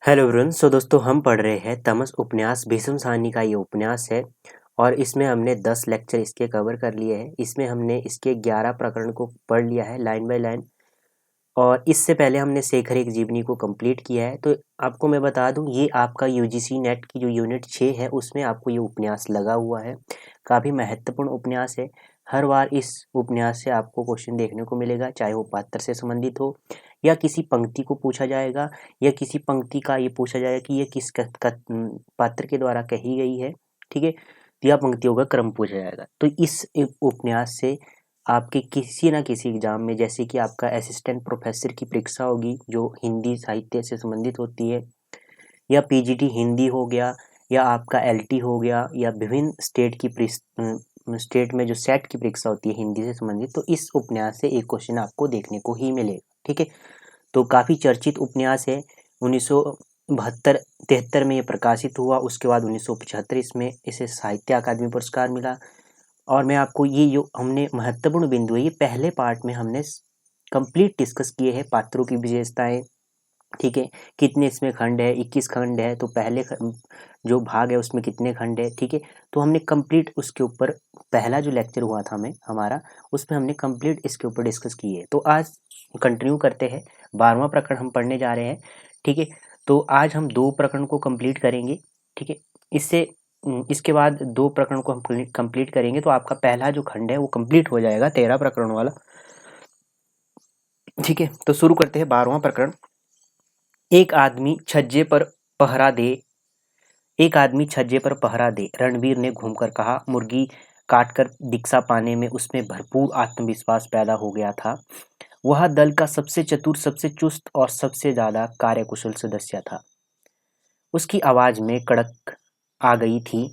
Hello everyone. दोस्तों हम पढ़ रहे हैं तमस उपन्यास। भीष्म साहनी का ये उपन्यास है और इसमें हमने 10 लेक्चर इसके कवर कर लिए हैं। इसमें हमने इसके 11 प्रकरण को पढ़ लिया है लाइन बाय लाइन, और इससे पहले हमने शेखर एक जीवनी को कंप्लीट किया है। तो आपको मैं बता दूं, ये आपका यूजीसी नेट की जो यूनिट 6 है उसमें आपको ये उपन्यास लगा हुआ है। काफ़ी महत्वपूर्ण उपन्यास है। हर बार इस उपन्यास से आपको क्वेश्चन देखने को मिलेगा, चाहे वो पात्र से संबंधित हो या किसी पंक्ति को पूछा जाएगा, या किसी पंक्ति का ये पूछा जाएगा कि ये किस पात्र के द्वारा कही गई है। ठीक है, या पंक्तियों का क्रम पूछा जाएगा। तो इस उपन्यास से आपके किसी ना किसी एग्जाम में, जैसे कि आपका असिस्टेंट प्रोफेसर की परीक्षा होगी जो हिंदी साहित्य से संबंधित होती है, या पीजीटी हिंदी हो गया, या आपका एलटी हो गया, या विभिन्न स्टेट में जो सेट की परीक्षा होती है हिंदी से संबंधित, तो इस उपन्यास से एक क्वेश्चन आपको देखने को ही मिलेगा। ठीक है, तो काफ़ी चर्चित उपन्यास है। 1972-73 में ये प्रकाशित हुआ। उसके बाद 1975 इसमें इसे साहित्य अकादमी पुरस्कार मिला। और मैं आपको ये जो हमने महत्वपूर्ण बिंदु है, ये पहले पार्ट में हमने कंप्लीट डिस्कस किए हैं। पात्रों की विशेषताएं, ठीक है, कितने इसमें खंड है, 21 खंड है, तो पहले जो भाग है उसमें कितने खंड है। ठीक है, तो हमने कंप्लीट उसके ऊपर पहला जो लेक्चर हुआ था हमारा, उसमें हमने कंप्लीट इसके ऊपर डिस्कस किए है। तो आज कंटिन्यू करते हैं, 12वां प्रकरण हम पढ़ने जा रहे हैं। ठीक है, तो आज हम 2 प्रकरण को कंप्लीट करेंगे। ठीक है, इसके बाद 2 प्रकरण को हम कंप्लीट करेंगे, तो आपका पहला जो खंड है वो कंप्लीट हो जाएगा, 13 प्रकरण वाला। ठीक है, तो शुरू करते हैं 12वां प्रकरण। एक आदमी छज्जे पर पहरा दे। एक आदमी छज्जे पर पहरा दे, रणवीर ने घूमकर कहा। मुर्गी काटकर दीक्षा पाने में उसमें भरपूर आत्मविश्वास पैदा हो गया था। वह दल का सबसे चतुर, सबसे चुस्त और सबसे ज्यादा कार्यकुशल सदस्य था। उसकी आवाज में कड़क आ गई थी।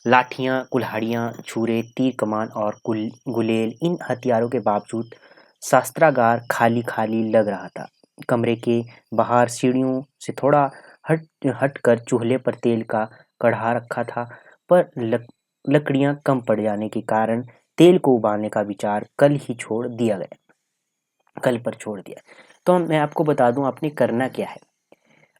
लाठियां, कुल्हाड़ियां, छुरे, तीर कमान और गुलेल, इन हथियारों के बावजूद शस्त्रागार खाली खाली लग रहा था। कमरे के बाहर सीढ़ियों से थोड़ा हट कर चूल्हे पर तेल का कढ़ा रखा था, पर लकड़ियां कम पड़ जाने के कारण तेल को उबालने का विचार कल पर छोड़ दिया। तो मैं आपको बता दूं, आपने करना क्या है।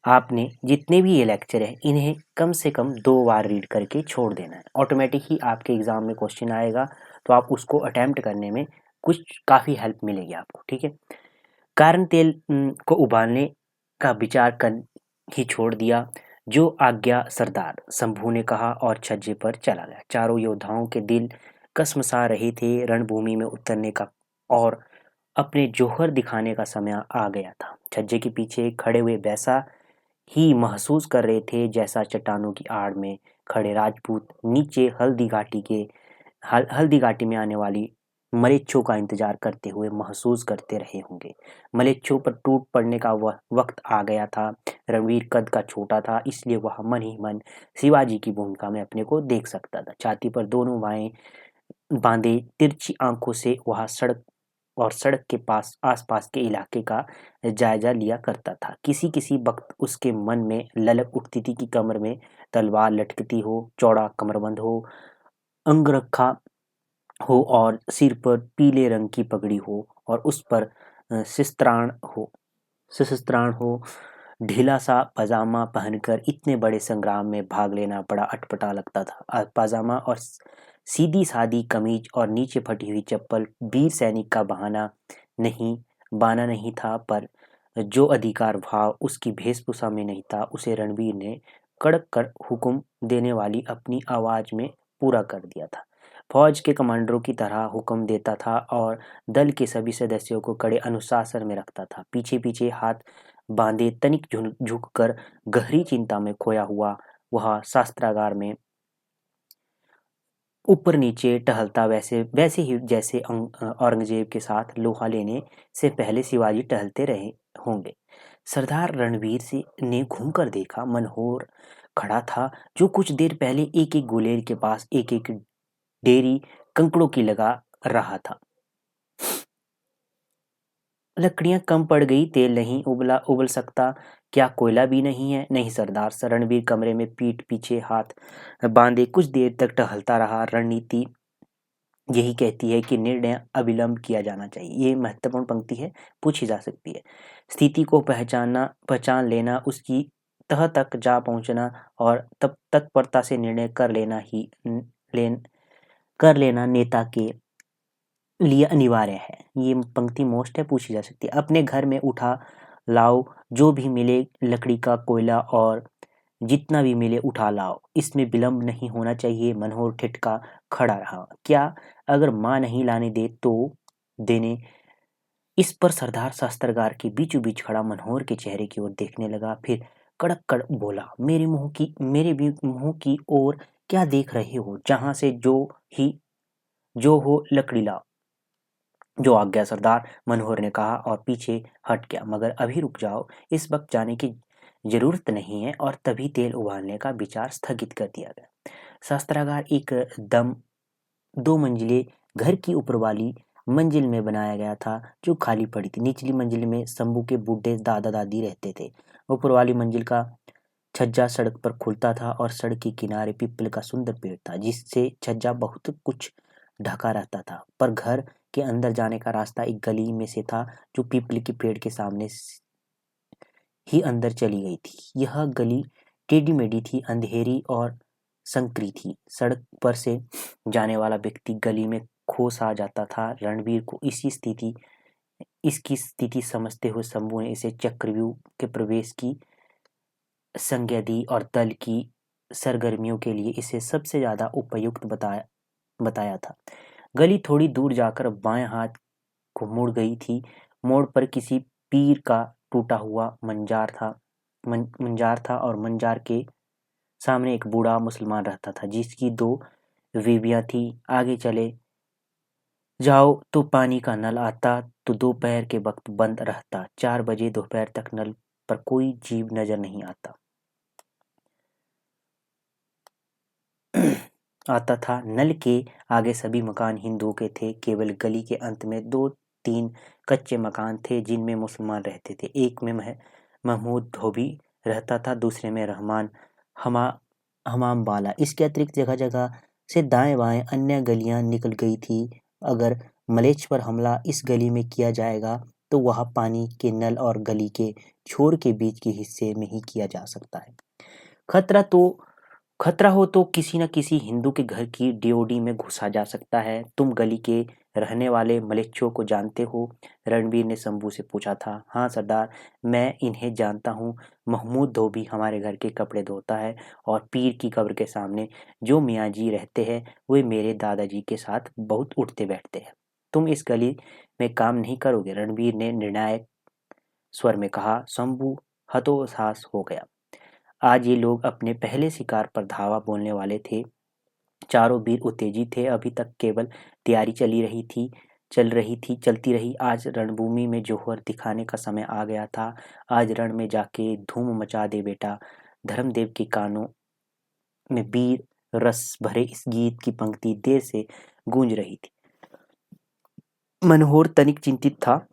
आपने जितने भी ये लेक्चर है इन्हें कम से कम 2 बार रीड करके छोड़ देना है। ऑटोमेटिक ही आपके एग्जाम में क्वेश्चन आएगा, तो आप उसको अटेम्प्ट करने में कुछ काफ़ी हेल्प मिलेगी आपको। ठीक है, कारण तेल को उबालने का विचार कर ही छोड़ दिया। जो आज्ञा सरदार, शंभू ने कहा और छज्जे पर चला गया। चारों योद्धाओं के दिल कसमसा रहे थे। रणभूमि में उतरने का और अपने जौहर दिखाने का समय आ गया था। छज्जे के पीछे खड़े हुए वैसा ही महसूस कर रहे थे जैसा चट्टानों की आड़ में खड़े राजपूत नीचे हल्दी घाटी में आने वाली मलेच्छों का इंतजार करते हुए महसूस करते रहे होंगे। मलेच्छों पर टूट पड़ने का वह वक्त आ गया था। रणवीर कद का छोटा था, इसलिए वह मन ही मन शिवाजी की भूमिका में अपने को देख सकता था। छाती पर दोनों बाएं बांधे तिरछी आंखों से वह सड़क के पास आसपास के इलाके का जायजा लिया करता था। किसी किसी वक्त उसके मन में ललक उठती थी कि कमर में तलवार लटकती हो, चौड़ा कमरबंद हो, अंगरखा हो और सिर पर पीले रंग की पगड़ी हो और उस पर शिस्त्राण हो। ढीला सा पजामा पहनकर इतने बड़े संग्राम में भाग लेना बड़ा अटपटा लगता था। पजामा और सीधी सादी कमीज और नीचे फटी हुई चप्पल वीर सैनिक का बाना नहीं था, पर जो अधिकार भाव उसकी वेशभूषा में नहीं था, उसे रणवीर ने कड़क कर हुक्म देने वाली अपनी आवाज में पूरा कर दिया था। फौज के कमांडरों की तरह हुक्म देता था और दल के सभी सदस्यों को कड़े अनुशासन में रखता था। पीछे पीछे हाथ बांधे, तनिक झुककर गहरी चिंता में खोया हुआ, वह शास्त्रागार में ऊपर नीचे टहलता, वैसे ही जैसे औरंगजेब के साथ लोहा लेने से पहले शिवाजी टहलते रहे होंगे। सरदार रणवीर ने घूमकर देखा। मनोहर खड़ा था, जो कुछ देर पहले एक एक गुलेल के पास एक एक डेरी कंकड़ों की लगा रहा था। लकड़ियां कम पड़ गई, तेल नहीं उबल सकता, क्या कोयला भी नहीं है? नहीं सरदार। रणवीर कमरे में पीठ पीछे हाथ बांधे कुछ देर तक टहलता रहा। रणनीति यही कहती है कि निर्णय अविलंब किया जाना चाहिए। ये महत्वपूर्ण पंक्ति है, पूछी जा सकती है। स्थिति को पहचान लेना उसकी तह तक जा पहुंचना और तब तत्परता से निर्णय कर लेना नेता के लिए अनिवार्य है। ये पंक्ति मोस्ट है, पूछी जा सकती है। अपने घर में उठा लाओ, जो भी मिले लकड़ी का कोयला और जितना भी मिले उठा लाओ, इसमें विलंब नहीं होना चाहिए। मनोहर ठिठका खड़ा रहा। क्या? अगर माँ नहीं लाने दे तो देने। इस पर सरदार शास्त्रागार के बीचों बीच खड़ा मनोहर के चेहरे की ओर देखने लगा, फिर कड़क कड़क बोला, मेरे भी मुंह की ओर क्या देख रहे हो? जहां से जो हो लकड़ी लाओ। जो आज्ञा सरदार, मनोहर ने कहा और पीछे हट गया। मगर अभी रुक जाओ, इस वक्त जाने की जरूरत नहीं है। और तभी तेल उबालने का विचार स्थगित कर दिया गया। शास्त्रागार एक दम 2 मंजिले घर की ऊपर वाली मंजिल में बनाया गया था, जो खाली पड़ी थी। निचली मंजिल में शंभू के बूढ़े दादा दादी रहते थे। ऊपर वाली मंजिल का छज्जा सड़क पर खुलता था और सड़क के किनारे पीपल का सुंदर पेड़ था, जिससे छज्जा बहुत कुछ ढका रहता था। पर घर के अंदर जाने का रास्ता एक गली में से था, जो पीपल के पेड़ के सामने ही अंदर चली गई थी। यह गली टेढ़ी मेढ़ी थी, अंधेरी और संकरी थी। सड़क पर से जाने वाला व्यक्ति गली में खो सा जाता था। रणवीर को इसकी स्थिति समझते हुए शंभू ने इसे चक्रव्यूह के प्रवेश की संज्ञा दी और दल की सरगर्मियों के लिए इसे सबसे ज्यादा उपयुक्त बताया था। गली थोड़ी दूर जाकर बाएं हाथ को मुड़ गई थी। मोड़ पर किसी पीर का टूटा हुआ मंजार था और मंजार के सामने एक बूढ़ा मुसलमान रहता था, जिसकी 2 बीवियां थी। आगे चले जाओ तो पानी का नल आता, तो दोपहर के वक्त बंद रहता। 4 बजे दोपहर तक नल पर कोई जीव नजर नहीं आता था। नल के आगे सभी मकान हिंदुओं के थे। केवल गली के अंत में 2-3 कच्चे मकान थे, जिनमें मुसलमान रहते थे। एक में महमूद धोबी रहता था, दूसरे में रहमान हमाम वाला। इसके अतिरिक्त जगह जगह से दाएं बाएं अन्य गलियां निकल गई थी। अगर मलेच्छ पर हमला इस गली में किया जाएगा, तो वह पानी के नल और गली के छोर के बीच के हिस्से में ही किया जा सकता है। खतरा हो तो किसी न किसी हिंदू के घर की ड्योढ़ी में घुसा जा सकता है। तुम गली के रहने वाले मलेच्छों को जानते हो? रणवीर ने शंभू से पूछा था। हाँ सरदार, मैं इन्हें जानता हूँ। महमूद धोबी हमारे घर के कपड़े धोता है और पीर की कब्र के सामने जो मियाँ जी रहते हैं, वे मेरे दादाजी के साथ बहुत उठते बैठते हैं। तुम इस गली में काम नहीं करोगे? रणवीर ने निर्णायक स्वर में कहा। शंभू हतोत्साह हो गया। आज ये लोग अपने पहले शिकार पर धावा बोलने वाले थे। चारों वीर उत्तेजित थे। अभी तक केवल तैयारी चलती रही। आज रणभूमि में जौहर दिखाने का समय आ गया था। आज रण में जाके धूम मचा दे बेटा। धर्मदेव के कानों में वीर रस भरे इस गीत की पंक्ति देर से गूंज रही थी। मनोहर तनिक चिंतित था।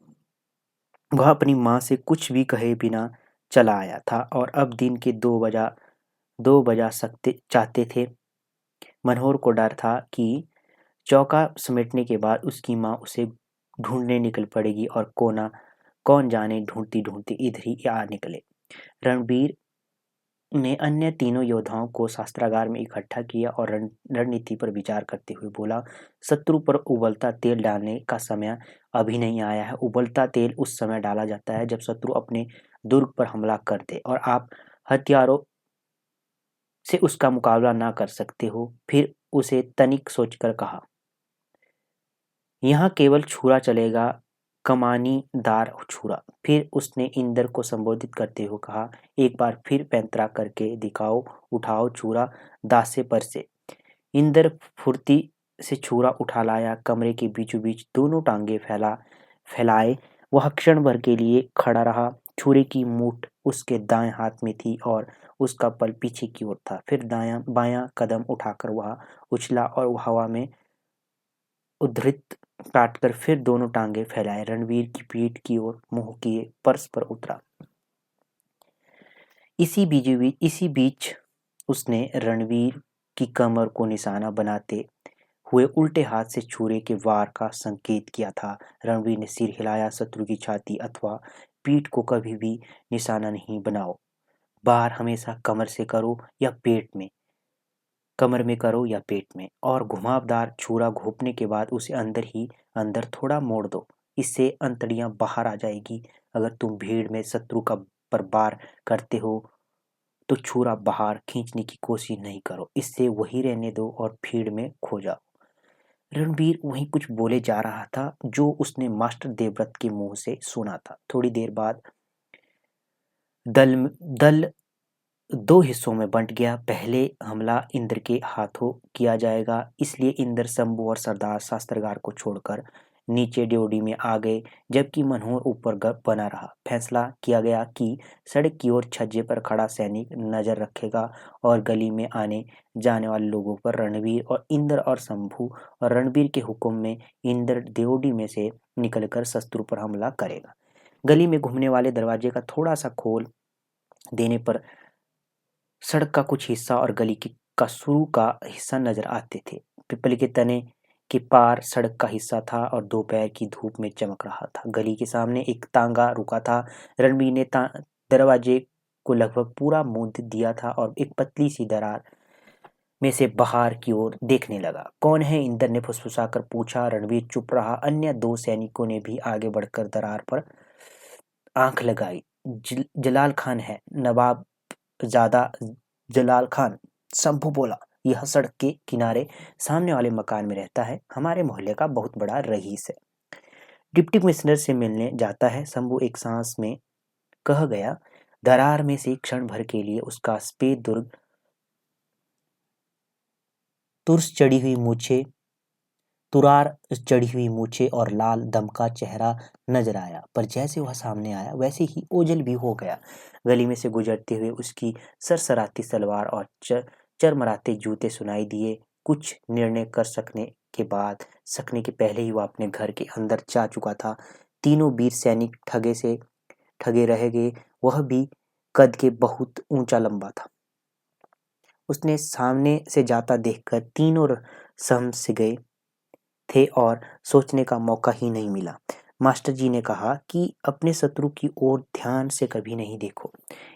वह अपनी माँ से कुछ भी कहे बिना चला आया था और अब दिन के 2 बजा सकते चाहते थे। मनोहर को डर था कि चौका समेटने के बाद उसकी माँ उसे ढूंढने निकल पड़ेगी और कौन जाने ढूंढती ढूंढती इधर ही आ निकले। रणवीर ने अन्य तीनों योद्धाओं को शस्त्रागार में इकट्ठा किया और रणनीति पर विचार करते हुए बोला, शत्रु पर उबलता तेल डालने का समय अभी नहीं आया है। उबलता तेल उस समय डाला जाता है जब शत्रु अपने दुर्ग पर हमला कर दे और आप हथियारों से उसका मुकाबला ना कर सकते हो। फिर उसे तनिक सोचकर कहा, यहाँ केवल छुरा चलेगा, कमानीदार छुरा। फिर उसने इंद्र को संबोधित करते हुए कहा, एक बार फिर पैंतरा करके दिखाओ, उठाओ छुरा दासे पर से। इंद्र फुर्ती से छुरा उठा लाया। कमरे के बीचों बीच दोनों टांगे फैलाए वह क्षण भर के लिए खड़ा रहा। छुरे की मूठ उसके दाएं हाथ में थी और उसका पल पीछे की ओर था। फिर बायां कदम उठाकर वह उछला और हवा में उद्धृत काटकर फिर दोनों टांगे फैलाए रणवीर की पीठ की ओर मुंह किए फर्श पर उतरा। इसी बीच उसने रणवीर की कमर को निशाना बनाते हुए उल्टे हाथ से छुरे के वार का संकेत किया था। रणवीर ने सिर हिलाया। शत्रु की छाती अथवा पीठ को कभी भी निशाना नहीं बनाओ। बार हमेशा कमर से करो या पेट में, कमर में करो या पेट में, और घुमावदार छुरा घोंपने के बाद उसे अंदर ही अंदर थोड़ा मोड़ दो। इससे अंतड़ियां बाहर आ जाएगी। अगर तुम भीड़ में शत्रु का पर वार करते हो तो छुरा बाहर खींचने की कोशिश नहीं करो, इससे वही रहने दो और भीड़ में खो जाओ। रणबीर वहीं कुछ बोले जा रहा था जो उसने मास्टर देवव्रत के मुंह से सुना था। थोड़ी देर बाद दल दल दो हिस्सों में बंट गया। पहले हमला इंद्र के हाथों किया जाएगा, इसलिए इंद्र, शंभू और सरदार शास्त्रागार को छोड़कर नीचे ड्योढ़ी में आ गए, जबकि मनोहर ऊपर बना रहा। फैसला किया गया कि सड़क की ओर छज्जे पर खड़ा सैनिक नजर रखेगा और गली में आने जाने वाले लोगों पर रणवीर और इंद्र और शंभू और रणवीर के हुक्म में इंद्र ड्योढ़ी में से निकलकर शत्रु पर हमला करेगा। गली में घूमने वाले दरवाजे का थोड़ा सा खोल देने पर सड़क का कुछ हिस्सा और गली का शुरू का हिस्सा नजर आते थे। पीपल के तने के पार सड़क का हिस्सा था और दोपहर की धूप में चमक रहा था। गली के सामने एक तांगा रुका था। रणबीर ने दरवाजे को लगभग पूरा मूंद दिया था और एक पतली सी दरार में से बाहर की ओर देखने लगा। कौन है? इंद्र ने फुसफुसाकर पूछा। रणबीर चुप रहा। अन्य दो सैनिकों ने भी आगे बढ़कर दरार पर आंख लगाई। जलाल खान है, नवाब ज़्यादा जलाल खान, शंभू बोला। यह सड़क के किनारे सामने वाले मकान में रहता है, हमारे मोहल्ले का बहुत बड़ा रईस है। डिप्टी कमिश्नर से मिलने जाता है, शंभू एक सांस में कह गया। दरार में से क्षण भर के लिए उसका सफेद दुर्ग तुरार चढ़ी हुई मूछें और लाल दमका चेहरा नजर आया, पर जैसे वह सामने आया वैसे ही ओझल भी हो गया। गली में से गुजरते हुए उसकी सरसराती सलवार और चरमराते जूते सुनाई दिए। कुछ निर्णय कर सकने के पहले ही वह अपने घर के अंदर जा चुका था। तीनों वीर सैनिक ठगे रह गए। वह भी कद के बहुत ऊंचा लंबा था। उसने सामने से जाता देखकर तीनों समझ गए थे और सोचने का मौका ही नहीं मिला। मास्टर जी ने कहा कि अपने शत्रु की ओर ध्यान से कभी नहीं देखो,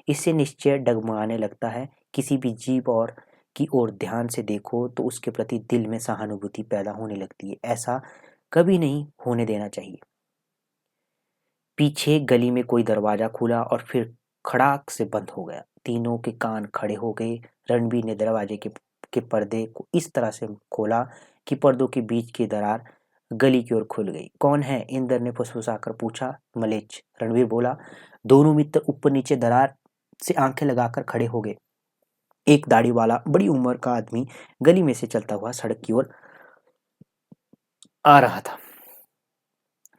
इससे निश्चय डगमगाने लगता है। किसी भी जीव और की ओर ध्यान से देखो तो उसके प्रति दिल में सहानुभूति पैदा होने लगती है। ऐसा कभी नहीं होने देना चाहिए। पीछे गली में कोई दरवाजा खुला और फिर खड़ाक से बंद हो गया। तीनों के कान खड़े हो गए। रणबीर ने दरवाजे के पर्दे को इस तरह से खोला कि पर्दों के बीच की दरार गली की ओर खुल गई। कौन है? इंद्र ने फुसफुसाकर पूछा। मलेच्छ, रणबीर बोला। दोनों मित्र ऊपर नीचे दरार से आंखें लगाकर खड़े हो गए। एक दाढ़ी वाला बड़ी उम्र का आदमी गली में से चलता हुआ सड़क की ओर आ रहा था।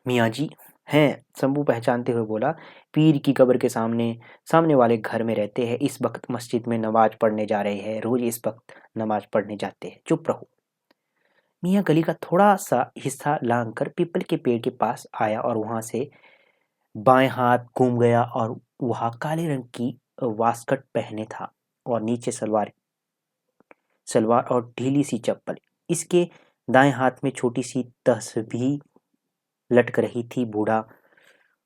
मियाँ जी हैं, शंभू पहचानते हुए बोला। पीर की कब्र के सामने वाले घर में रहते हैं। इस वक्त मस्जिद में नमाज पढ़ने जा रहे हैं। रोज इस वक्त नमाज पढ़ने जाते हैं। चुप रहो। मियाँ गली का थोड़ा सा हिस्सा लांघ कर पीपल के पेड़ के पास आया और वहां से बाएं हाथ घूम गया और वह काले रंग की वास्कट पहने था और नीचे सलवार और ढीली सी चप्पल। इसके दाएं हाथ में छोटी सी तस्बीह लटक रही थी। बूढ़ा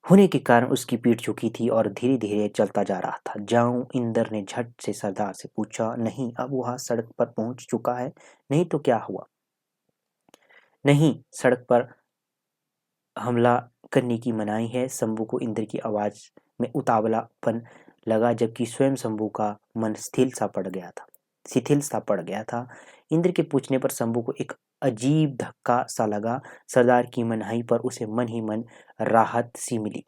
होने के कारण उसकी पीठ झुकी थी और धीरे धीरे चलता जा रहा था। जाऊं? इंद्र ने झट से सरदार से पूछा। नहीं, अब वह सड़क पर पहुंच चुका है। नहीं तो क्या हुआ? नहीं, सड़क पर हमला करने की मनाही है। शंभू को इंद्र की आवाज में उतावलापन लगा, जबकि स्वयं शंभू का मन शिथिल सा पड़ गया था। इंद्र के पूछने पर शंभू को एक अजीब धक्का सा लगा। सरदार की मनाही पर उसे मन ही मन राहत सी मिली।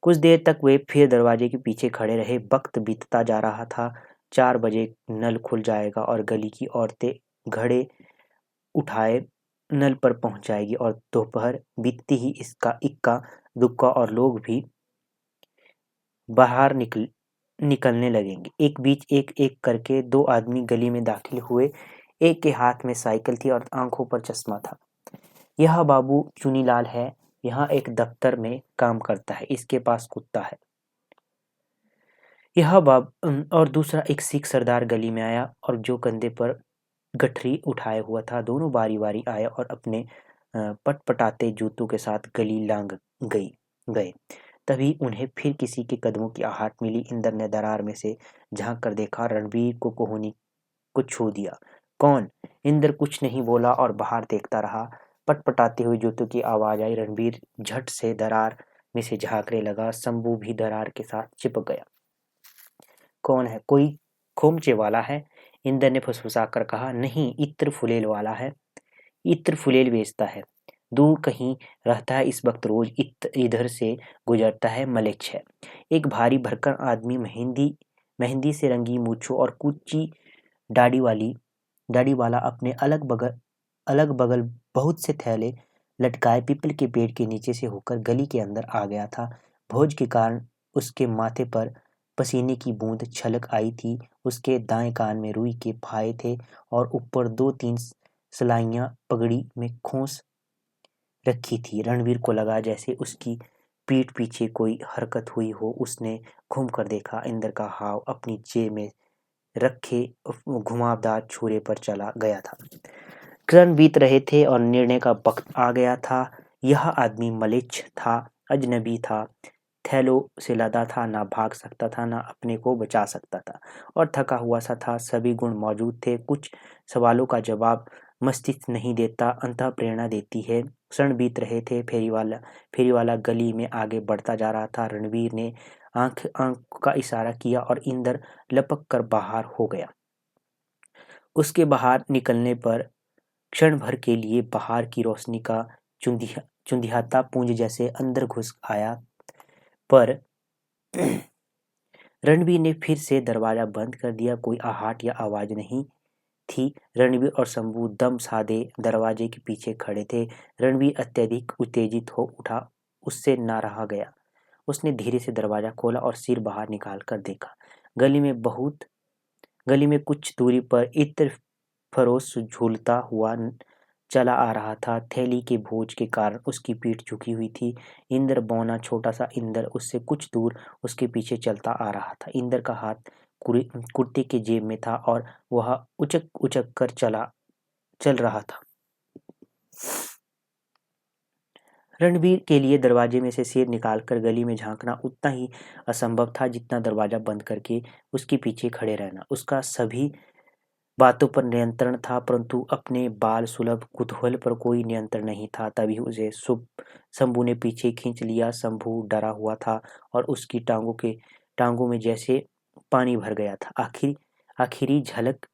कुछ देर तक वे फिर दरवाजे के पीछे खड़े रहे। वक्त बीतता जा रहा था। 4 बजे नल खुल जाएगा और गली की औरतें घड़े उठाए नल पर पहुंच जाएगी और दोपहर बीतते ही इसका इक्का दुक्का और लोग भी बाहर निकलने लगेंगे। एक बीच एक एक करके 2 आदमी गली में दाखिल हुए। एक के हाथ में साइकिल थी और आंखों पर चश्मा था। यह बाबू चुनीलाल है, यहाँ एक दफ्तर में काम करता है। इसके पास कुत्ता है। और दूसरा एक सिख सरदार गली में आया और जो कंधे पर गठरी उठाए हुआ था। दोनों बारी बारी आए और अपने पटपटाते जूतों के साथ गली लांघ गए। तभी उन्हें फिर किसी के कदमों की आहट मिली। इंद्र ने दरार में से झांक कर देखा, रणबीर को कोहनी को छू दिया। कौन? इंद्र कुछ नहीं बोला और बाहर देखता रहा। पटपटाती हुई जूतों की आवाज आई। रणबीर झट से दरार में से झांकने लगा। शंभू भी दरार के साथ चिपक गया। कौन है? कोई खोमचे वाला है? इंद्र ने फुसफुसा कर कहा। नहीं, इत्र फुलेल वाला है। इत्र फुलेल बेचता है, दूर कहीं रहता है। इस वक्त रोज इधर से गुजरता है। मलेच्छ है, एक भारी भरकम आदमी, मेहंदी मेहंदी से रंगी मूछों और कूची दाढ़ी वाला। अपने अलग बगल बहुत से थैले लटकाए पीपल के पेड़ के नीचे से होकर गली के अंदर आ गया था। भोज के कारण उसके माथे पर पसीने की बूंद छलक आई थी। उसके दाएं कान में रुई के फाये थे और ऊपर 2-3 सलाइयां पगड़ी में खोस रखी थी। रणवीर को लगा जैसे उसकी पीठ पीछे कोई हरकत हुई हो। उसने घूम कर देखा। इंद्र का हाव अपनी जेब में रखे घुमावदार छुरे पर चला गया था। क्षण बीत रहे थे और निर्णय का वक्त आ गया था। यह आदमी मलेच्छ था, अजनबी था, थैलों से लदा था, ना भाग सकता था, ना अपने को बचा सकता था, और थका हुआ सा था। सभी गुण मौजूद थे। कुछ सवालों का जवाब मस्तिष्क नहीं देता, अंतः प्रेरणा देती है। क्षण बीत रहे थे। फेरी वाला गली में आगे बढ़ता जा रहा था। रणवीर ने आंख का इशारा किया और इंद्र लपक कर बाहर हो गया। उसके बाहर निकलने पर क्षण भर के लिए बाहर की रोशनी का चुंदियाता पुंज जैसे अंदर घुस आया। पर रणवीर ने फिर से दरवाजा बंद कर दिया। कोई आहट या आवाज नहीं थी। रणवीर और शंभू दम साधे दरवाजे के पीछे खड़े थे। रणवीर अत्यधिक उत्तेजित हो उठा, उससे ना रहा गया। उसने धीरे से दरवाजा खोला और सिर बाहर निकाल कर देखा। गली में कुछ दूरी पर इत्र फरोश झूलता हुआ चला आ रहा था। थैली के बोझ के कारण उसकी पीठ झुकी हुई थी। इंद्र बौना छोटा सा इंद्र उससे कुछ दूर उसके पीछे चलता आ रहा था। इंद्र का हाथ कुर्ते के जेब में था और वह उचक उचक कर चल रहा था। रणवीर के लिए दरवाजे में से सिर निकालकर गली में झांकना उतना ही असंभव था जितना दरवाजा बंद करके उसके पीछे खड़े रहना। उसका सभी बातों पर नियंत्रण था, परंतु अपने बाल सुलभ कुतूहल पर कोई नियंत्रण नहीं था। तभी उसे शंभू ने पीछे खींच लिया। शंभू डरा हुआ था और उसकी टांगों में जैसे पानी भर गया था। आखिरी झलक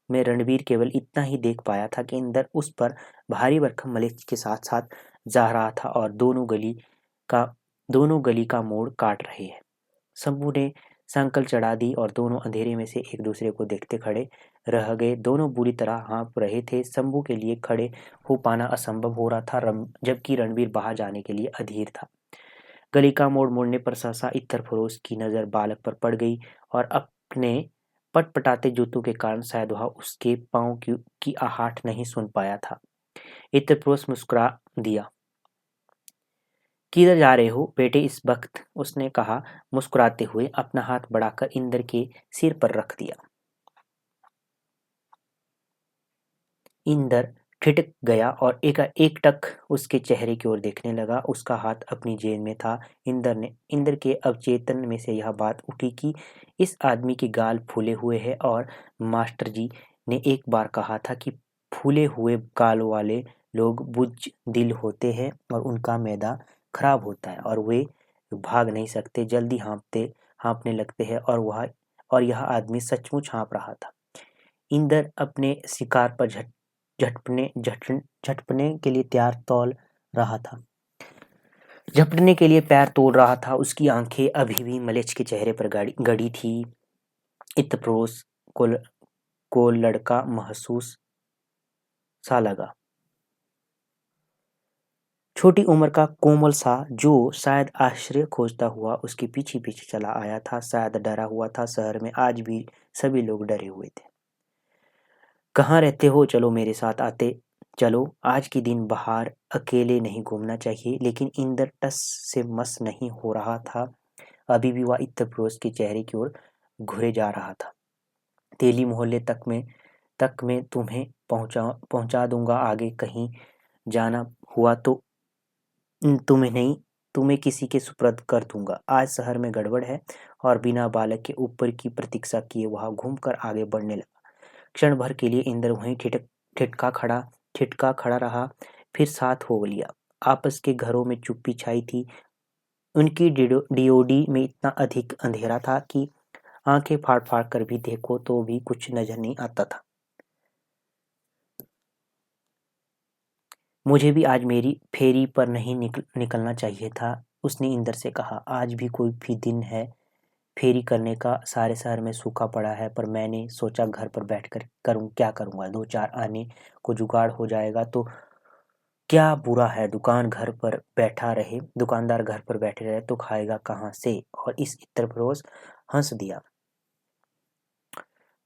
में रणवीर केवल इतना ही देख पाया था कि इंद्र उस पर भारी भरकम मलेच्छ के साथ साथ जा रहा था और दोनों गली का मोड़ काट रहे हैं। शंभू ने सांकल चढ़ा दी और दोनों अंधेरे में से एक दूसरे को देखते खड़े रह गए। दोनों बुरी तरह हाँफ रहे थे। शंभू के लिए खड़े हो पाना असंभव हो रहा था, जबकि रणवीर बाहर जाने के लिए अधीर था। गली का मोड़ मुड़ने पर सहसा इत्र फरोश की नजर बालक पर पड़ गई और अपने पटपटाते जूतों के कारण शायद वह उसके पाँव की आहट नहीं सुन पाया था। इत्र फरोश मुस्कुरा दिया। किधर जा रहे हो बेटे इस वक्त? उसने कहा मुस्कुराते हुए, अपना हाथ बढ़ाकर इंद्र के सिर पर रख दिया। इंद्र ठिठक गया और एकटक उसके चेहरे की ओर देखने लगा। उसका हाथ अपनी जेब में था। इंद्र के अवचेतन में से यह बात उठी कि इस आदमी के गाल फूले हुए हैं और मास्टर जी ने एक बार कहा था कि फूले हुए गालों वाले लोग बुज़दिल होते हैं और उनका मैदा खराब होता है और वे भाग नहीं सकते, जल्दी हाँफने लगते हैं। और यह आदमी सचमुच हाँफ रहा था। इंद्र अपने शिकार पर झपटने के लिए पैर तोड़ रहा था। उसकी आंखें अभी भी मलेच्छ के चेहरे पर गड़ी थी। इतप्रोस को लड़का महसूस सा लगा, छोटी उम्र का कोमल सा, जो शायद आश्रय खोजता हुआ उसके पीछे पीछे चला आया था। शायद डरा हुआ था। शहर में आज भी सभी लोग डरे हुए थे। कहाँ रहते हो? चलो मेरे साथ आते चलो, आज के दिन बाहर अकेले नहीं घूमना चाहिए। लेकिन इंद्र टस से मस नहीं हो रहा था। अभी भी वह इत्तफरोश के चेहरे की ओर घुरे जा रहा था। तेली मोहल्ले तक में तुम्हें पहुंचा दूंगा। आगे कहीं जाना हुआ तो तुम्हें नहीं तुम्हें किसी के सुपुर्द कर दूंगा। आज शहर में गड़बड़ है। और बिना बालक के ऊपर की प्रतीक्षा किए वह घूमकर आगे बढ़ने लगा। क्षण भर के लिए इंद्र वहीं ठिठका खड़ा रहा, फिर साथ हो लिया। आपस के घरों में चुप्पी छाई थी। उनकी डीओडी में इतना अधिक अंधेरा था कि आंखें फाड़ फाड़ कर भी देखो तो भी कुछ नजर नहीं आता था। मुझे भी आज मेरी फेरी पर नहीं निकलना चाहिए था, उसने इंद्र से कहा। आज भी कोई भी दिन है फेरी करने का। सारे शहर में सूखा पड़ा है, पर मैंने सोचा घर पर बैठकर क्या करूँगा। 2-4 आने को जुगाड़ हो जाएगा तो क्या बुरा है। दुकानदार घर पर बैठे रहे तो खाएगा कहाँ से। और इस इत्रपरोस हंस दिया।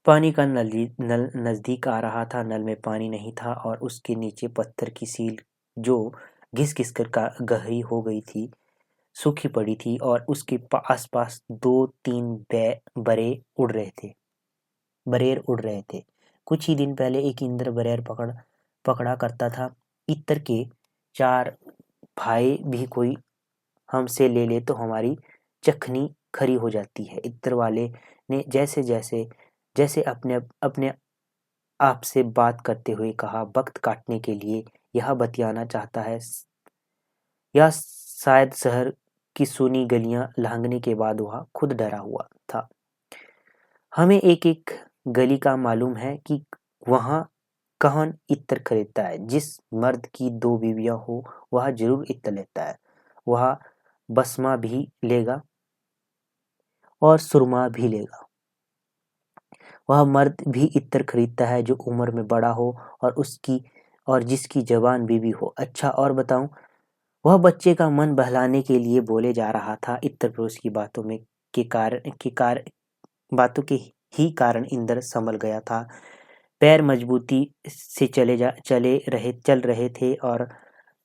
पानी का नल नजदीक आ रहा था। नल में पानी नहीं था और उसके नीचे पत्थर की सील जो घिस घिस कर गहरी हो गई थी, सूखी पड़ी थी। और उसके आसपास 2-3 बरेर उड़ रहे थे। कुछ ही दिन पहले एक इंद्र बरेर पकड़ा करता था। इत्र के 4 भाई भी कोई हमसे ले ले तो हमारी चखनी खरी हो जाती है। इत्र वाले ने जैसे अपने अपने आप से बात करते हुए कहा। वक्त काटने के लिए यह बतियाना चाहता है, या शायद शहर की सूनी गलियां लांघने के बाद वह खुद डरा हुआ था। हमें एक एक गली का मालूम है कि वहां कौन इत्र खरीदता है। जिस मर्द की 2 बीवियां हो वह जरूर इत्र लेता है। वह बसमा भी लेगा और सुरमा भी लेगा। वह मर्द भी इत्र खरीदता है जो उम्र में बड़ा हो और जिसकी जवान बीवी हो। अच्छा और बताऊं, वह बच्चे का मन बहलाने के लिए बोले जा रहा था। इत्र पुरुष की बातों के ही कारण इंद्र संभल गया था। पैर मजबूती से चल रहे थे और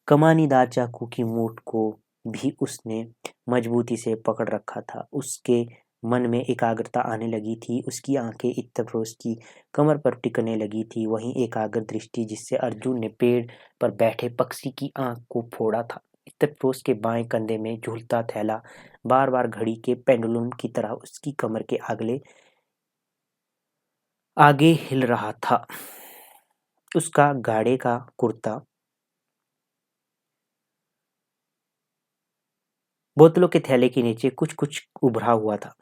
कमानीदार चाकू की मूठ को भी उसने मजबूती से पकड़ रखा था। उसके मन में एकाग्रता आने लगी थी। उसकी आंखें इत्तफरोश की कमर पर टिकने लगी थी। वहीं एकाग्र दृष्टि जिससे अर्जुन ने पेड़ पर बैठे पक्षी की आंख को फोड़ा था। इत्तफरोश के बाएं कंधे में झूलता थैला बार बार घड़ी के पेंडुलम की तरह उसकी कमर के आगे हिल रहा था। उसका गाढ़े का कुर्ता बोतलों के थैले के नीचे कुछ कुछ उभरा हुआ था।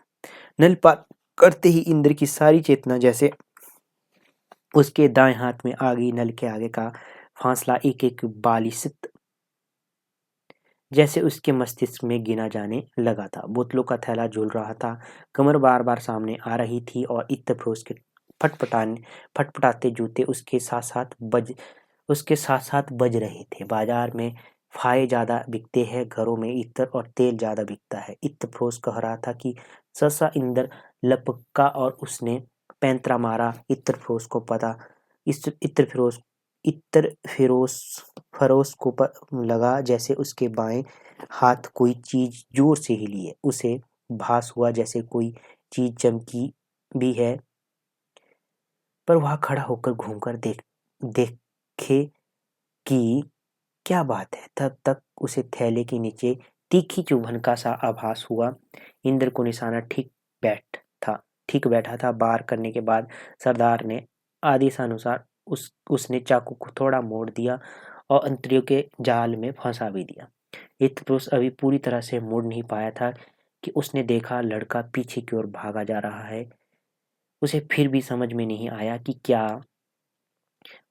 नल पार करते ही इंद्र की सारी चेतना जैसे उसके दाएं हाथ में आ गई। नल के आगे का फासला एक एक बालिशित जैसे उसके मस्तिष्क में गिना जाने लगा था। बोतलों का थैला झूल रहा था। कमर बार बार सामने आ रही थी और इत्तफरोश के फटफटाते जूते उसके साथ साथ बज रहे थे। बाजार में फाये ज्यादा बिकते हैं, घरों में इत्र और तेल ज्यादा बिकता है। इत्तफरोश कह रहा था कि सहसा इंद्र लपका और उसने पैंतरा मारा। इत्तफरोश को पता इत्तफरोश को लगा जैसे उसके बाएं हाथ कोई चीज जोर से हिली है। उसे भास हुआ जैसे कोई चीज चमकी भी है, पर वह खड़ा होकर घूमकर देखे कि क्या बात है। तब तक उसे थैले के नीचे तीखी चुभन का सा आभास हुआ। इंद्र को निशाना ठीक बैठा था। बार करने के बाद सरदार ने आदेशानुसार उसने चाकू को थोड़ा मोड़ दिया और अंतरियों के जाल में फंसा भी दिया। इत्तपुरुष अभी पूरी तरह से मुड़ नहीं पाया था कि उसने देखा लड़का पीछे की ओर भागा जा रहा है। उसे फिर भी समझ में नहीं आया कि क्या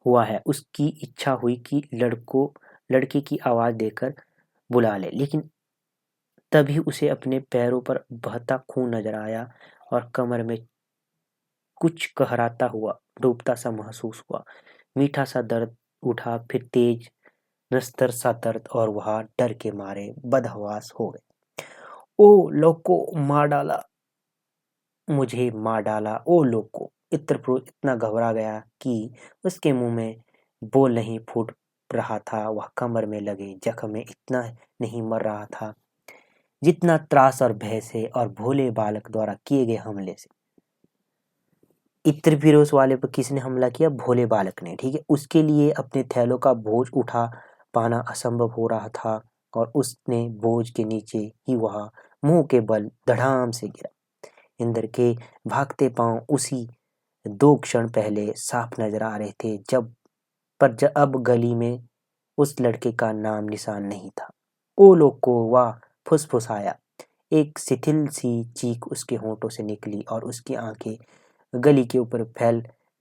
हुआ है। उसकी इच्छा हुई कि लड़के की आवाज देकर बुला ले, लेकिन तभी उसे अपने पैरों पर बहता खून नजर आया और कमर में कुछ कहराता हुआ डूबता सा महसूस हुआ। मीठा सा दर्द उठा, फिर तेज नस्तर सा दर्द, और वह डर के मारे बदहवास हो गए। ओ लोको, मार डाला, मुझे मार डाला, ओ लोको। इत्रपुरुष इतना घबरा गया कि उसके मुंह में बोल नहीं फूट रहा था। वह कमर में लगे जख्म में इतना नहीं मर रहा था जितना त्रास और भय से और भोले बालक द्वारा किए गए हमले से। इत्रपिरोस वाले पर किसने हमला किया? भोले बालक ने। ठीक है, उसके लिए अपने थैलों का बोझ उठा पाना असंभव हो रहा था। और उसने बोझ के नीचे ही वहाँ मुंह के बल धड़ाम से गिरा। इंद्र के भागते पांव उसी 2 क्षण पहले साफ नजर आ रहे थे, अब गली में उस लड़के का नाम निशान नहीं था। ओ लोको, वह फुसफुसाया। एक शिथिल सी चीख उसके होठों से निकली और उसकी आंखें गली के ऊपर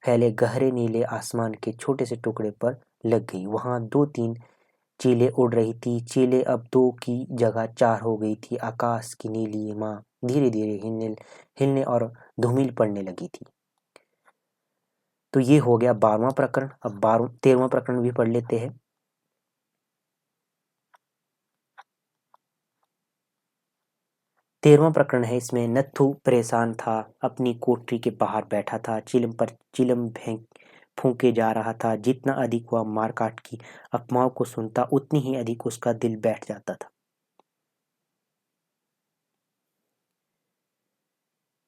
फैले गहरे नीले आसमान के छोटे से टुकड़े पर लग गई। वहां 2-3 चीलें उड़ रही थी। चीलें अब 2 की जगह 4 हो गई थी। आकाश की नीलिमा धीरे धीरे हिलने और धूमिल पड़ने लगी थी। तो ये हो गया 12वां प्रकरण। अब 13वां प्रकरण भी पढ़ लेते हैं। 13वां प्रकरण है। इसमें नत्थु परेशान था, अपनी कोठरी के बाहर बैठा था, चिलम पर चिलम फूंके जा रहा था। जितना अधिक वह मारकाट की अफवाहों को सुनता, उतनी ही अधिक उसका दिल बैठ जाता था।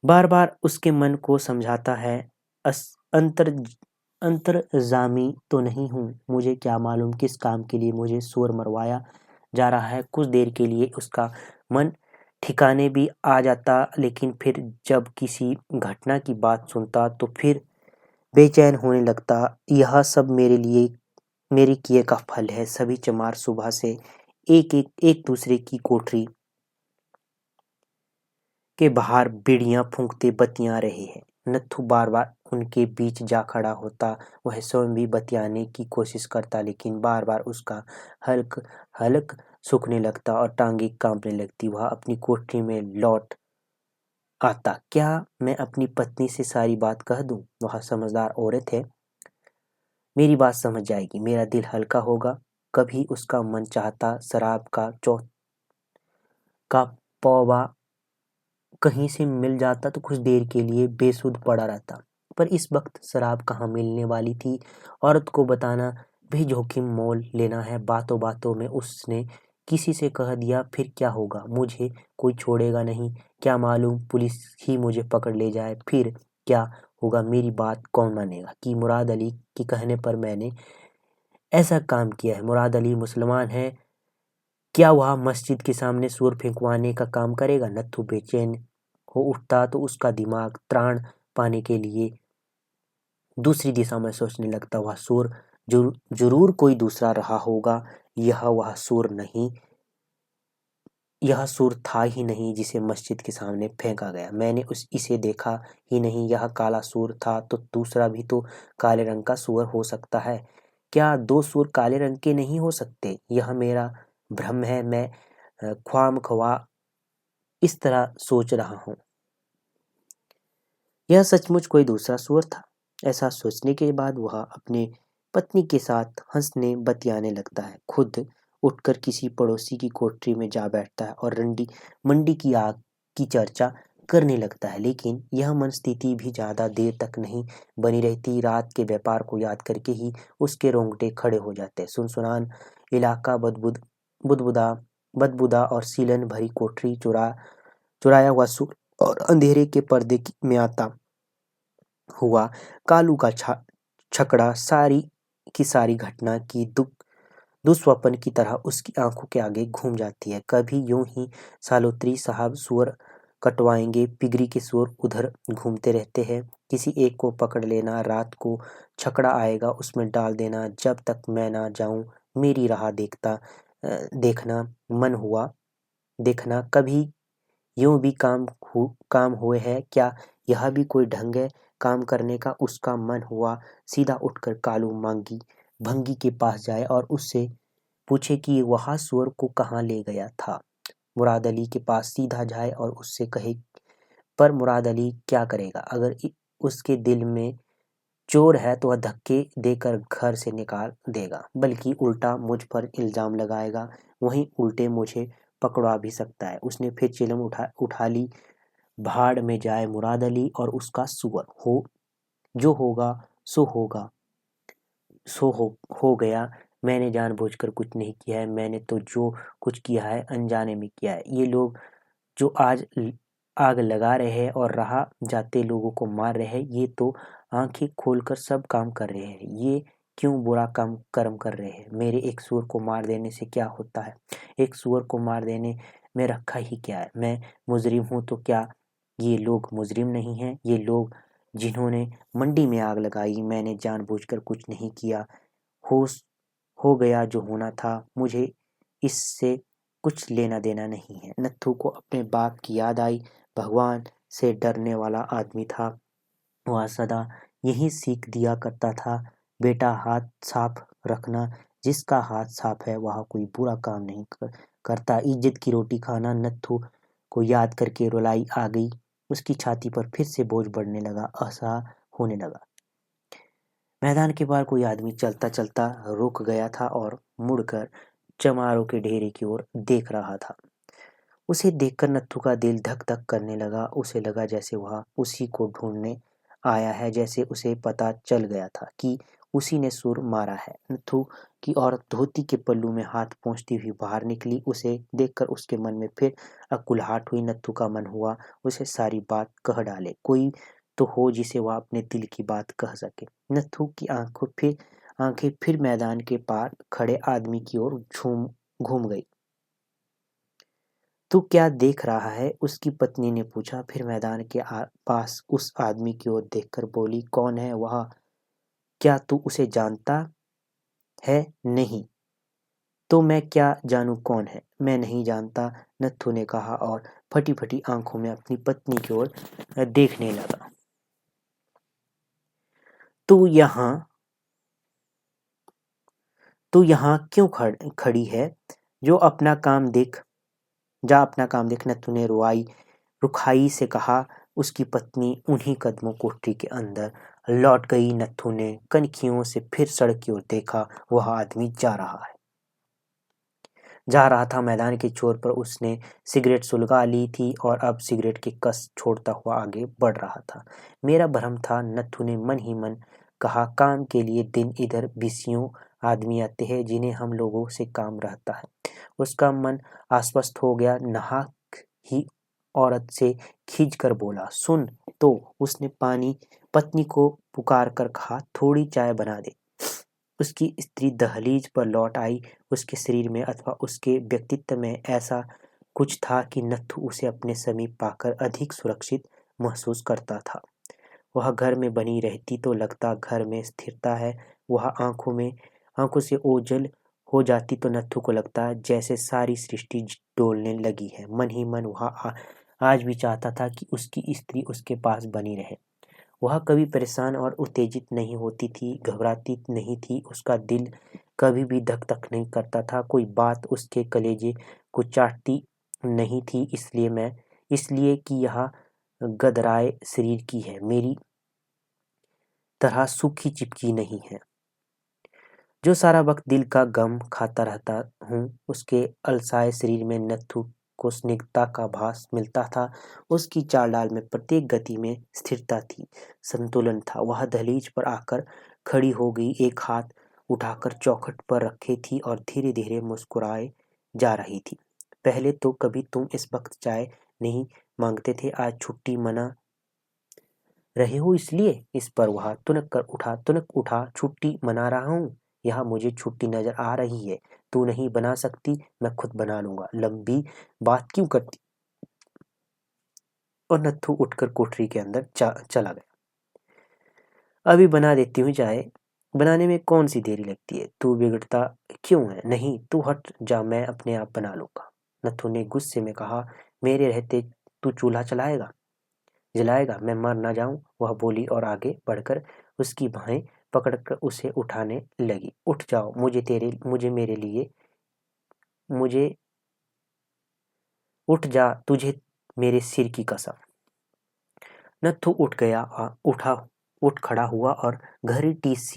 बार बार उसके मन को समझाता है, अंतर अंतर्जामी तो नहीं हूँ, मुझे क्या मालूम किस काम के लिए मुझे शोर मरवाया जा रहा है। कुछ देर के लिए उसका मन ठिकाने भी आ जाता, लेकिन फिर जब किसी घटना की बात सुनता तो फिर बेचैन होने लगता। यह सब मेरे किए का फल है। सभी चमार सुबह से एक दूसरे की कोठरी के बाहर बीड़ियां फूंकते बतिया रहे हैं। नत्थु बार बार उनके बीच जा खड़ा होता। वह स्वयं भी बतियाने की कोशिश करता, लेकिन बार बार उसका हल्क हल्क सूखने लगता और टांगे कांपने लगती। वह अपनी कोठरी में लौट आता। क्या मैं अपनी पत्नी से सारी बात कह दूं? वह समझदार औरत है, मेरी बात समझ जाएगी, मेरा दिल हल्का होगा। कभी उसका मन चाहता शराब का पौवा कहीं से मिल जाता तो कुछ देर के लिए बेसुध पड़ा रहता, पर इस वक्त शराब कहाँ मिलने वाली थी। औरत को बताना भी जोखिम मोल लेना है। बातों बातों में उसने किसी से कह दिया, फिर क्या होगा? मुझे कोई छोड़ेगा नहीं। क्या मालूम पुलिस ही मुझे पकड़ ले जाए, फिर क्या होगा? मेरी बात कौन मानेगा कि मुराद अली के कहने पर मैंने ऐसा काम किया है? मुराद अली मुसलमान है, क्या वह मस्जिद के सामने सूर फेंकवाने का काम करेगा? नत्थु बेचैन हो उठता तो उसका दिमाग त्राण पाने के लिए दूसरी दिशा में सोचने लगता। वह सूर जरूर कोई दूसरा रहा होगा। यह सूर था ही नहीं जिसे मस्जिद के सामने फेंका गया। मैंने इसे देखा ही नहीं। यह काला सूर था तो दूसरा भी तो काले रंग का सूअर हो सकता है। क्या 2 सूर काले रंग के नहीं हो सकते? यह मेरा भ्रम है। मैं ख्वामख्वाह इस तरह सोच रहा हूँ। यह सचमुच कोई दूसरा सूअर था। ऐसा सोचने के बाद वह अपने पत्नी के साथ हंसने बतियाने लगता है। खुद उठकर किसी पड़ोसी की कोठरी में जा बैठता है और मंडी की आग की चर्चा करने लगता है। लेकिन यह मन स्थिति भी ज्यादा देर तक नहीं बनी रहती। रात के व्यापार को याद करके ही उसके रोंगटे खड़े हो जाते हैं। सुनसुनान इलाका, बुदबुदा बदबूदा और सीलन भरी कोठरी, चुराया हुआ सूर और अंधेरे के पर्दे में आता हुआ कालू का छकड़ा, सारी की सारी घटना की दुस्वप्न की तरह उसकी आंखों के आगे घूम जाती है। कभी यूं ही सालुत्री साहब सूअर कटवाएंगे, पिगरी के सूअर उधर घूमते रहते हैं। किसी एक को पकड़ लेना, रात को छकड़ा आएगा उसमें डाल देना। जब तक मैं ना जाऊं मेरी राह देखना मन हुआ। देखना कभी यूं भी काम हुए है क्या? यह भी कोई ढंग है काम करने का? उसका मन हुआ सीधा उठकर कालू भंगी के पास जाए और उससे पूछे कि वह सुअर को कहाँ ले गया था। मुराद अली के पास सीधा जाए और उससे कहे, पर मुराद अली क्या करेगा? अगर उसके दिल में चोर है तो वह धक्के देकर घर से निकाल देगा, बल्कि उल्टा मुझ पर इल्जाम लगाएगा। वहीं उल्टे मुझे पकड़वा भी सकता है। उसने फिर चिलम उठा ली। भाड़ में जाए मुराद अली और उसका सूअर। जो होगा सो होगा, हो गया। मैंने जानबूझकर कुछ नहीं किया है। मैंने तो जो कुछ किया है अनजाने में किया है। ये लोग जो आज आग लगा रहे हैं और राह जाते लोगों को मार रहे हैं, ये तो आंखें खोलकर सब काम कर रहे हैं। ये क्यों बुरा कर्म कर रहे हैं? मेरे एक सूअर को मार देने से क्या होता है? एक सूअर को मार देने में रखा ही क्या है? मैं मुजरिम हूँ तो क्या ये लोग मुजरिम नहीं हैं? ये लोग जिन्होंने मंडी में आग लगाई, मैंने जानबूझकर कुछ नहीं किया। होश हो गया जो होना था, मुझे इससे कुछ लेना देना नहीं है। नत्थू को अपने बाप की याद आई। भगवान से डरने वाला आदमी था। वह सदा यही सीख दिया करता था, बेटा हाथ साफ रखना। जिसका हाथ साफ है वह कोई बुरा काम नहीं करता। इज्जत की रोटी खाना। नत्थू को याद करके रुलाई आ गई। उसकी छाती पर फिर से बोझ बढ़ने लगा, असहा होने लगा। मैदान के पार कोई आदमी चलता चलता रुक गया था और मुड़कर चमारों के ढेरे की ओर देख रहा था। उसे देखकर नत्थू का दिल धक धक करने लगा। उसे लगा जैसे वह उसी को ढूंढने आया है, जैसे उसे पता चल गया था कि उसी ने सुर मारा है। नत्थू की औरत धोती के पल्लू में हाथ पोंछती हुई बाहर निकली। उसे देखकर उसके मन में फिर अकुलहाट हुई। नत्थू का मन हुआ उसे सारी बात कह डाले, कोई तो हो जिसे वह अपने दिल की बात कह सके। नत्थू की आंखें फिर मैदान के पार खड़े आदमी की ओर घूम गई। तू क्या देख रहा है? उसकी पत्नी ने पूछा। फिर मैदान के पास उस आदमी की ओर देखकर बोली, कौन है वह? क्या तू उसे जानता है? नहीं। तो मैं क्या जानूं कौन है? मैं नहीं जानता, नत्थू ने कहा और फटी फटी आंखों में अपनी पत्नी की ओर देखने लगा। तू यहाँ तू यहाँ क्यों खड़ी है? जो अपना काम देख जा अपना काम देख, नत्थू ने रुखाई से कहा। उसकी पत्नी उन्हीं कदमों कोठरी के अंदर लौट गई। नत्थू ने कनखियों से फिर सड़क की ओर देखा। वह आदमी जा रहा था। मैदान के छोर पर उसने सिगरेट सुलगा ली थी और अब सिगरेट की कस छोड़ता हुआ आगे बढ़ रहा था। मेरा भ्रम था, नत्थू ने मन ही मन कहा। काम के लिए दिन इधर बीसियों आदमी आते हैं जिन्हें हम लोगों से काम रहता है। उसका मन आश्वस्त हो गया। नाहक ही औरत से खींच कर बोला, सुन तो। उसने पत्नी को पुकार कर कहा, थोड़ी चाय बना दे। उसकी स्त्री दहलीज पर लौट आई। उसके शरीर में अथवा उसके व्यक्तित्व में ऐसा कुछ था कि नत्थू उसे अपने समीप पाकर अधिक सुरक्षित महसूस करता था। वह घर में बनी रहती तो लगता घर में स्थिरता है। वह आंखों से ओझल हो जाती तो नत्थू को लगता जैसे सारी सृष्टि डोलने लगी है। मन ही मन वह आज भी चाहता था कि उसकी स्त्री उसके पास बनी रहे। वह कभी परेशान और उत्तेजित नहीं होती थी, घबराती नहीं थी। उसका दिल कभी भी धक धक नहीं करता था। कोई बात उसके कलेजे को चाटती नहीं थी, इसलिए कि यह गदराए शरीर की है, मेरी तरह सूखी चिपकी नहीं है जो सारा वक्त दिल का गम खाता रहता हूँ। उसके अलसाए शरीर में नत्थू को स्निग्धता का भास मिलता था। उसकी चाल डाल में प्रत्येक गति में स्थिरता थी, संतुलन था। वह दहलीज पर आकर खड़ी हो गई, एक हाथ उठाकर चौखट पर रखे थी और धीरे धीरे मुस्कुराए जा रही थी। पहले तो कभी तुम इस वक्त चाय नहीं मांगते थे, आज छुट्टी मना रहे हो इसलिए? इस पर वह तुनक उठा। छुट्टी मना रहा हूँ? यह मुझे छुट्टी नजर आ रही है। तू नहीं बना सकती, मैं खुद बना लूंगा। लंबी बात क्यों करती? और नत्थू उठकर कोठरी के अंदर चला गया। अभी बना देती हूँ चाय। बनाने में कौन सी देरी लगती है? तू बिगड़ता क्यों है? नहीं, तू हट जा, मैं अपने आप बना लूंगा, नत्थू ने गुस्से में कहा। मेरे रहते तू चूल्हा जलाएगा? मैं मर ना जाऊं? वह बोली और आगे बढ़कर उसकी बाहें पकड़कर उसे उठाने लगी। उठ जाओ, मुझे उठ जा, तुझे मेरे सिर की कसम। नत्थू उठ खड़ा हुआ और गहरी टीस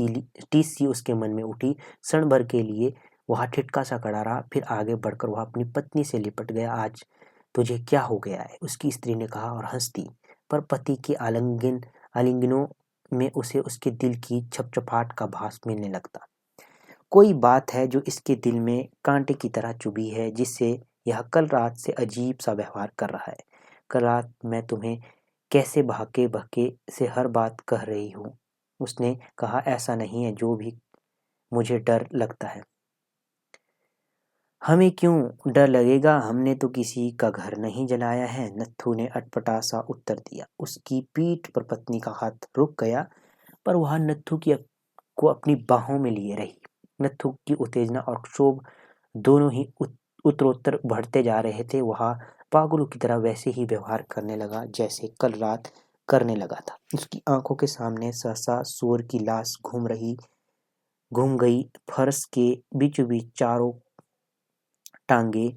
सी उसके मन में उठी। क्षण भर के लिए वह ठिठका सा खड़ा रहा, फिर आगे बढ़कर वह अपनी पत्नी से लिपट गया। आज तुझे क्या हो गया है? उसकी स्त्री ने कहा और हंस दी। पर पति के आलिंगनों में उसे उसके दिल की छपछपाहट का भास मिलने लगता। कोई बात है जो इसके दिल में कांटे की तरह चुभी है, जिससे यह कल रात से अजीब सा व्यवहार कर रहा है। कल रात मैं तुम्हें कैसे बहके बहके से हर बात कह रही हूँ। उसने कहा, ऐसा नहीं है, जो भी मुझे डर लगता है। हमें क्यों डर लगेगा, हमने तो किसी का घर नहीं जलाया है, नत्थू ने अटपटा सा उत्तर दिया। उसकी पीठ पर पत्नी का हाथ रुक गया, पर वह नत्थू को अपनी बाहों में लिए रही। नत्थू की उत्तेजना और क्षोभ दोनों ही उत्तरोत्तर बढ़ते जा रहे थे। वह पागलों की तरह वैसे ही व्यवहार करने लगा जैसे कल रात करने लगा था। उसकी आंखों के सामने सहसा सूअर की लाश घूम गई। फर्श के बीचों बीच चारों टांगे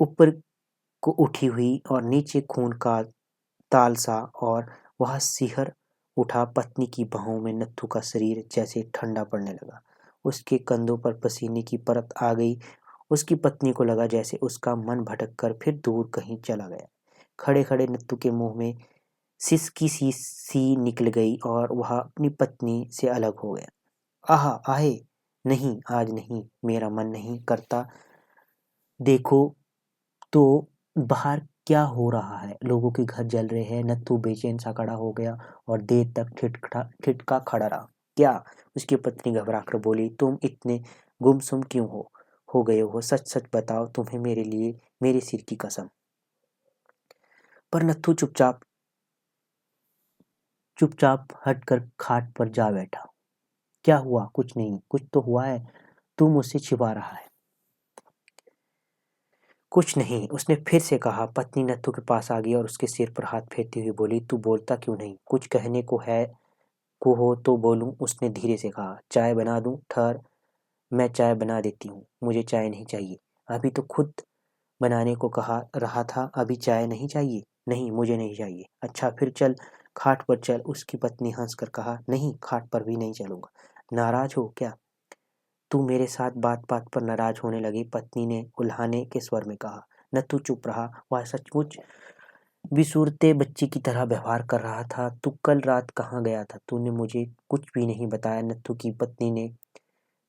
ऊपर को उठी हुई और नीचे खून का तालसा, और वह सिहर उठा। पत्नी की बाहों में नत्थू का शरीर जैसे ठंडा पड़ने लगा। उसके कंधों पर पसीने की परत आ गई। उसकी पत्नी को लगा जैसे उसका मन भटक कर फिर दूर कहीं चला गया। खड़े खड़े नत्थू के मुंह में सिसकी सी निकल गई और वह अपनी पत्नी से अलग हो गया। आह आहे, नहीं आज नहीं, मेरा मन नहीं करता। देखो तो बाहर क्या हो रहा है, लोगों के घर जल रहे हैं। नत्थू बेचैन सा खड़ा हो गया और देर तक ठिठका खड़ा रहा। क्या? उसकी पत्नी घबरा कर बोली, तुम इतने गुमसुम क्यों हो गए हो? सच सच बताओ, तुम्हें मेरे लिए, मेरे सिर की कसम। पर नत्थू चुपचाप हटकर खाट पर जा बैठा। क्या हुआ? कुछ नहीं। कुछ तो हुआ है, तू मुझसे छिपा रहा है। कुछ नहीं, उसने फिर से कहा। पत्नी नत्थू के पास आ गई और उसके सिर पर हाथ फेरती हुई बोली, तू बोलता क्यों नहीं? कुछ कहने को हो तो बोलूं, उसने धीरे से कहा। चाय बना दूं? ठहर, मैं चाय बना देती हूँ। मुझे चाय नहीं चाहिए। अभी तो खुद बनाने को कहा रहा था, अभी चाय नहीं चाहिए? नहीं, मुझे नहीं चाहिए। अच्छा फिर चल, खाट पर चल। उसकी पत्नी हंसकर कहा, नहीं, खाट पर भी नहीं चलूंगा। नाराज हो क्या? तू मेरे साथ बात बात पर नाराज होने लगी, पत्नी ने उल्हाने के स्वर में कहा। नत्थू चुप रहा। वह सचमुच बिसूरते बच्ची की तरह व्यवहार कर रहा था। तू कल रात कहाँ गया था? तूने मुझे कुछ भी नहीं बताया, नत्थू की पत्नी ने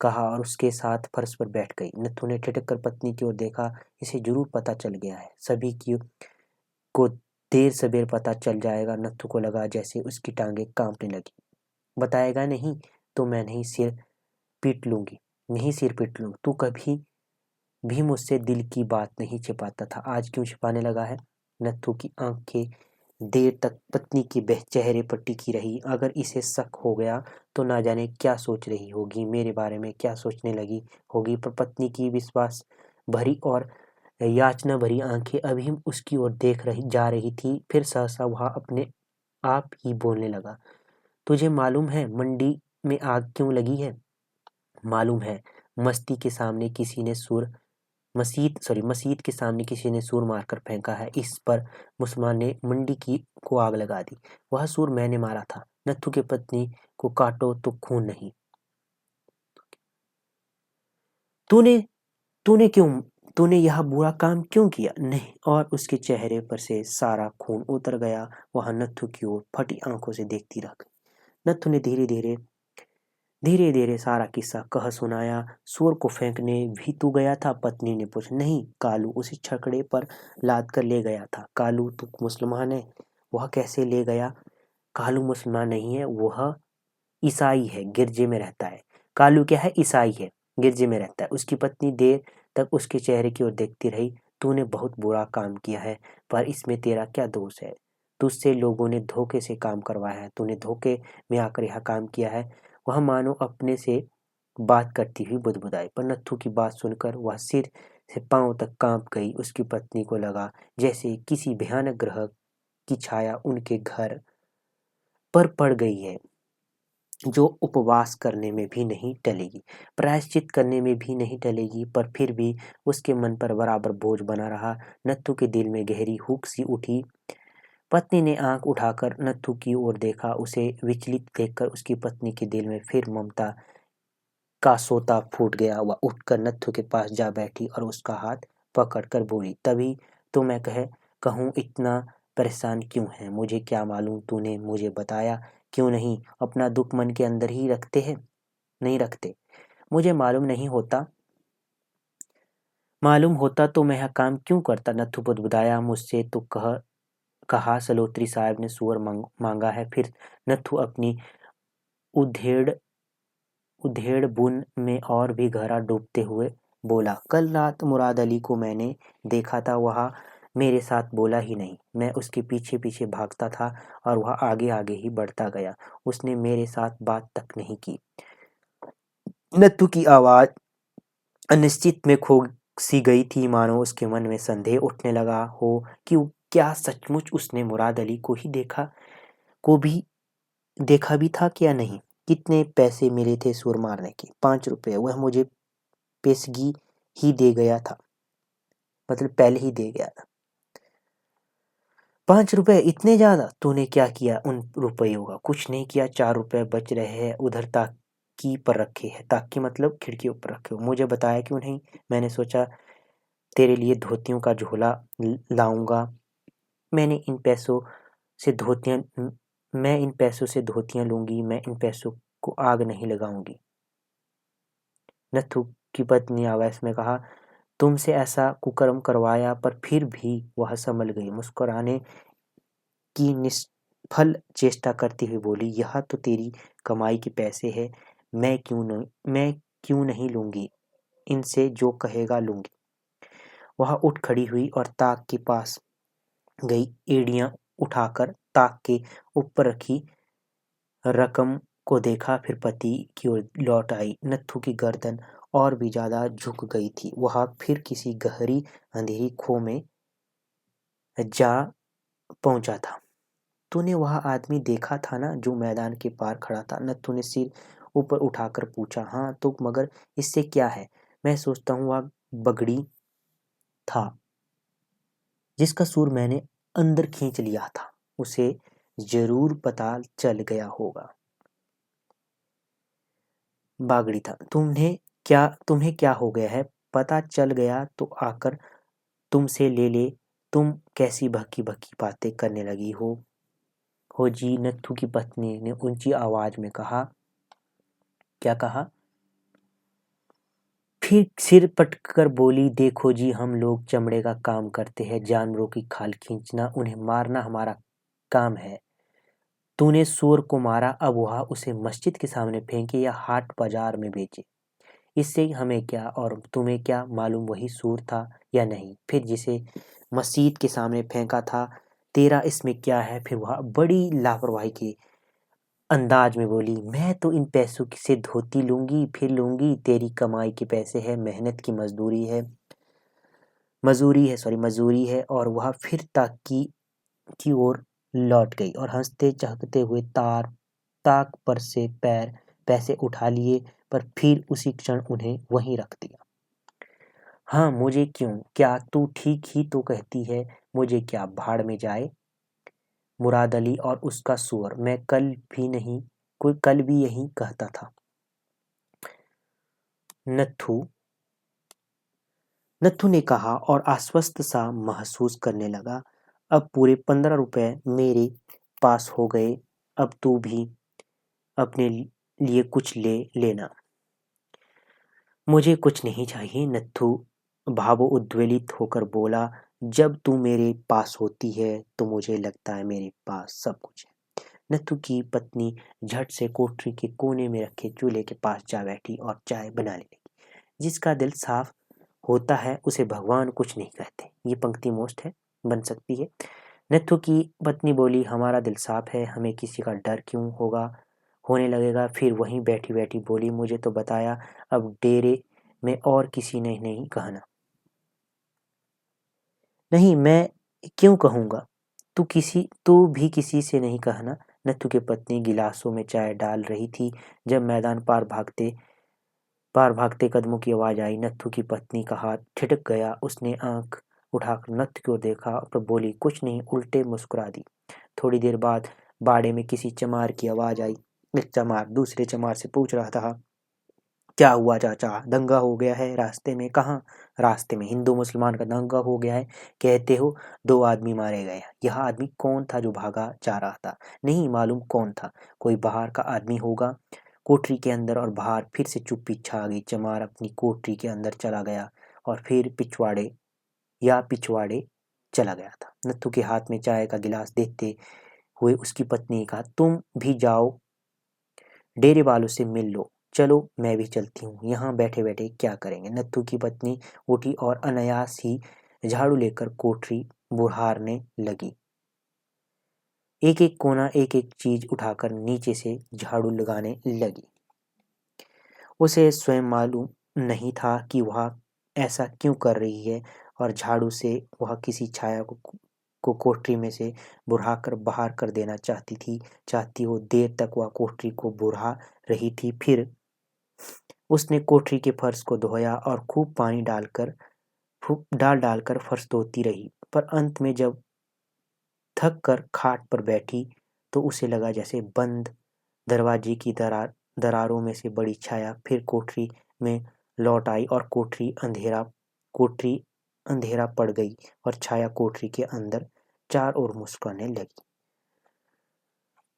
कहा और उसके साथ फर्श पर बैठ गई। नत्थू ने ठिठक कर पत्नी की ओर देखा। इसे जरूर पता चल गया है, सभी की को देर सबेर पता चल जाएगा। नत्थू को लगा जैसे उसकी टांगें कांपने लगी। बताएगा नहीं तो मैं नहीं सिर पीट लूंगी, नहीं सिर पीट लूंगी। तू कभी भी मुझसे दिल की बात नहीं छिपाता था, आज क्यों छिपाने लगा है? नत्थू की आंखें देर तक पत्नी के चेहरे पर टिकी रही। अगर इसे शक हो गया तो ना जाने क्या सोच रही होगी, मेरे बारे में क्या सोचने लगी होगी। पर पत्नी की विश्वास भरी और याचना भरी आंखें अभी उसकी ओर देख रही जा रही थी। फिर सहसा वह अपने आप ही बोलने लगा। तुझे मालूम है मंडी में आग क्यों लगी है? मालूम है। मस्ती के सामने किसी ने सुर मसीत के सामने किसी ने सूर मारकर फेंका है। इस पर मुसलमान ने मंडी की को आग लगा दी। वह सूर मैंने मारा था। नत्थू की पत्नी को काटो तो खून नहीं। तूने तूने क्यों तूने यह बुरा काम क्यों किया? नहीं। और उसके चेहरे पर से सारा खून उतर गया। वह नत्थू की ओर फटी आंखों से देखती रह गई। नत्थू ने धीरे धीरे सारा किस्सा कह सुनाया। सूर को फेंकने भी तू गया था? पत्नी ने पूछा। नहीं, कालू उसे छकड़े पर लाद कर ले गया था। कालू तू मुसलमान है? वह कैसे ले गया? कालू मुसलमान नहीं है, वह ईसाई है, गिरजे में रहता है। कालू क्या है? ईसाई है, गिरजे में रहता है। उसकी पत्नी देर तक उसके चेहरे की ओर देखती रही। तूने बहुत बुरा काम किया है, पर इसमें तेरा क्या दोष है? तुझसे लोगों ने धोखे से काम करवाया है, तूने धोखे में आकर यह काम किया है। वह मानो अपने से बात करती हुई बुदबुदाई। पर नत्थू की बात सुनकर वह सिर से पांव तक कांप गई। उसकी पत्नी को लगा जैसे किसी भयानक ग्रह की छाया उनके घर पर पड़ गई है, जो उपवास करने में भी नहीं टलेगी, प्रायश्चित करने में भी नहीं टलेगी। पर फिर भी उसके मन पर बराबर बोझ बना रहा। नत्थू के दिल में गहरी हुक सी उठी। पत्नी ने आंख उठाकर नत्थू की ओर देखा। उसे विचलित देखकर उसकी पत्नी के दिल में फिर ममता का सोता फूट गया। वह उठकर नत्थू के पास जा बैठी और उसका हाथ पकड़कर बोली, तभी तो मैं कहूँ इतना परेशान क्यों है? मुझे क्या मालूम, तूने मुझे बताया क्यों नहीं? अपना दुख मन के अंदर ही रखते हैं, नहीं रखते? मुझे मालूम होता तो मैं यह काम क्यों करता? नत्थू बुदबुदाया। मुझसे तो कहा सलोत्री साहब ने सूअर मांगा है। फिर नत्थू अपनी उधेड़ उधेड़ बुन में और भी गहरा डूबते हुए बोला, कल रात मुराद अली को मैंने देखा था, वह मेरे साथ बोला ही नहीं। मैं उसके पीछे पीछे भागता था और वह आगे आगे ही बढ़ता गया। उसने मेरे साथ बात तक नहीं की। नत्थू की आवाज़ अनिश्चित में खो सी गई थी, मानो उसके मन में संदेह उठने लगा हो कि क्या सचमुच उसने मुराद अली को भी देखा भी था क्या नहीं। कितने पैसे मिले थे सुर मारने के? 5 रुपये। वह मुझे पेशगी ही दे गया था, मतलब पहले ही दे गया था। 5 रुपये? इतने ज़्यादा? तूने क्या किया उन रुपयों का? कुछ नहीं किया। 4 रुपये बच रहे हैं, उधर ताकी पर रखे हैं। ताकी मतलब खिड़की ऊपर रखे हो। मुझे बताया क्यों नहीं? मैंने सोचा तेरे लिए धोतियों का झोला लाऊंगा। मैंने इन पैसों से धोतियाँ मैं इन पैसों से धोतियाँ लूँगी। मैं इन पैसों को आग नहीं लगाऊंगी। नत्थू की पत्नी आवेश में कहा, तुमसे ऐसा कुकर्म करवाया, पर फिर भी वह संभल गई। मुस्कुराने की निष्फल चेष्टा करती हुई बोली, यह तो तेरी कमाई के पैसे हैं। मैं क्यों नहीं लूँगी? इनसे जो कहेगा लूँगी। वह उठ खड़ी हुई और ताक के पास गई। एड़ियाँ उठाकर ताक के ऊपर रखी रकम को देखा, फिर पति की ओर लौट आई। नत्थू की गर्दन और भी ज्यादा झुक गई थी। वह फिर किसी गहरी अंधेरी खो में जा पहुंचा था। तूने वह आदमी देखा था ना, जो मैदान के पार खड़ा था? नत्थू ने सिर ऊपर उठाकर पूछा। हाँ तो मगर इससे क्या है? मैं सोचता हूँ वह बगड़ी था जिसका सुर मैंने अंदर खींच लिया था। उसे जरूर पता चल गया होगा। बागड़ी था। तुम्हें क्या हो गया है? पता चल गया तो आकर तुमसे ले ले। तुम कैसी भक्की भक्की बातें करने लगी हो जी? नत्थू की पत्नी ने ऊंची आवाज में कहा। क्या कहा? फिर सिर पटकर बोली, देखो जी, हम लोग चमड़े का काम करते हैं। जानवरों की खाल खींचना, उन्हें मारना हमारा काम है। तूने सूअर को मारा, अब वह उसे मस्जिद के सामने फेंके या हाट बाजार में बेचे, इससे हमें क्या? और तुम्हें क्या मालूम वही सूर था या नहीं? फिर जिसे मस्जिद के सामने फेंका था, तेरा इसमें क्या है? फिर वह बड़ी लापरवाही के अंदाज में बोली, मैं तो इन पैसों से धोती लूंगी, फिर लूंगी। तेरी कमाई के पैसे है, मेहनत की मजूरी है। और वह फिर ताकी की ओर लौट गई और हंसते चहकते हुए ताक पर से पैसे उठा लिए, पर फिर उसी क्षण उन्हें वहीं रख दिया। हाँ, मुझे क्यों? क्या तू ठीक ही तो कहती है? मुझे क्या, भाड़ में जाए मुराद अली और उसका सूअर। मैं कल भी यही कहता था। नत्थू नत्थू ने कहा और आश्वस्त सा महसूस करने लगा। अब पूरे 15 रुपए मेरे पास हो गए। अब तू भी अपने लिए कुछ ले लेना। मुझे कुछ नहीं चाहिए। नत्थू भावोद्वेलित होकर बोला, जब तू मेरे पास होती है तो मुझे लगता है मेरे पास सब कुछ है। नत्थू की पत्नी झट से कोठरी के कोने में रखे चूल्हे के पास जा बैठी और चाय बनाने लगी। जिसका दिल साफ होता है उसे भगवान कुछ नहीं कहते। ये पंक्ति मोस्ट है, बन सकती है। नत्थू की पत्नी बोली, हमारा दिल साफ है, हमें किसी का डर क्यों होने लगेगा? फिर वहीं बैठी बैठी बोली, मुझे तो बताया, अब डेरे में और किसी ने नहीं कहना। नहीं, मैं क्यों कहूँगा? तू भी किसी से नहीं कहना। नत्थू की पत्नी गिलासों में चाय डाल रही थी जब मैदान पार भागते कदमों की आवाज आई। नत्थू की पत्नी का हाथ ठिठक गया। उसने आंख उठाकर नत्थू को देखा, पर बोली कुछ नहीं, उल्टे मुस्कुरा दी। थोड़ी देर बाद बाड़े में किसी चमार की आवाज आई। एक चमार दूसरे चमार से पूछ रहा था, क्या हुआ चाचा? दंगा हो गया है रास्ते में? कहाँ रास्ते में? हिंदू मुसलमान का दंगा हो गया है कहते हो? 2 आदमी मारे गए। यह आदमी कौन था जो भागा जा रहा था? नहीं मालूम कौन था, कोई बाहर का आदमी होगा। कोठरी के अंदर और बाहर फिर से चुप्पी छा गई। चमार अपनी कोठरी के अंदर चला गया और फिर पिछवाड़े चला गया था। नत्थू के हाथ में चाय का गिलास देखते हुए उसकी पत्नी ने कहा, तुम भी जाओ, डेरे वालों से मिल लो। चलो मैं भी चलती हूँ, यहाँ बैठे बैठे क्या करेंगे। नत्थू की पत्नी उठी और अनायास ही झाड़ू लेकर कोठरी बुहारने लगी। एक एक कोना, एक एक चीज उठाकर नीचे से झाड़ू लगाने लगी। उसे स्वयं मालूम नहीं था कि वह ऐसा क्यों कर रही है, और झाड़ू से वह किसी छाया को कोठरी में से बुढ़ाकर बाहर कर देना चाहती हो। देर तक वह कोठरी को बुढ़ा रही थी। फिर उसने कोठरी के फर्श को धोया और खूब पानी डालकर फर्श धोती रही। पर अंत में जब थक कर खाट पर बैठी तो उसे लगा जैसे बंद दरवाजे की दरारों में से बड़ी छाया फिर कोठरी में लौट आई, और कोठरी अंधेरा पड़ गई और छाया कोठरी के अंदर चार ओर मुस्कुराने लगी।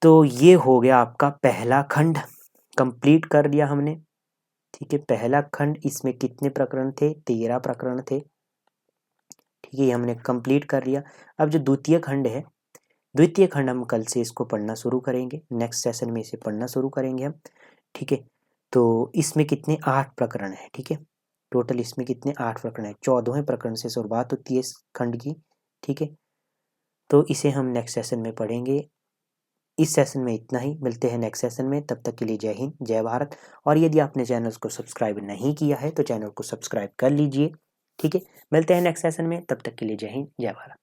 तो ये हो गया आपका पहला खंड, कंप्लीट कर लिया हमने। ठीक है, पहला खंड, इसमें कितने प्रकरण थे? 13 प्रकरण थे। ठीक है, ये हमने कंप्लीट कर लिया। अब जो द्वितीय खंड है, द्वितीय खंड हम कल से इसको पढ़ना शुरू करेंगे, नेक्स्ट सेशन में इसे पढ़ना शुरू करेंगे हम। ठीक है, तो इसमें कितने 8 प्रकरण है। ठीक है, टोटल इसमें कितने 8 प्रकरण है। 14वें प्रकरण से शुरुआत होती है इस खंड की। ठीक है, तो इसे हम नेक्स्ट सेशन में पढ़ेंगे। इस सेशन में इतना ही, मिलते हैं नेक्स्ट सेशन में। तब तक के लिए जय हिंद, जय भारत। और यदि आपने चैनल को सब्सक्राइब नहीं किया है तो चैनल को सब्सक्राइब कर लीजिए। ठीक है, मिलते हैं नेक्स्ट सेशन में, तब तक के लिए जय हिंद, जय भारत।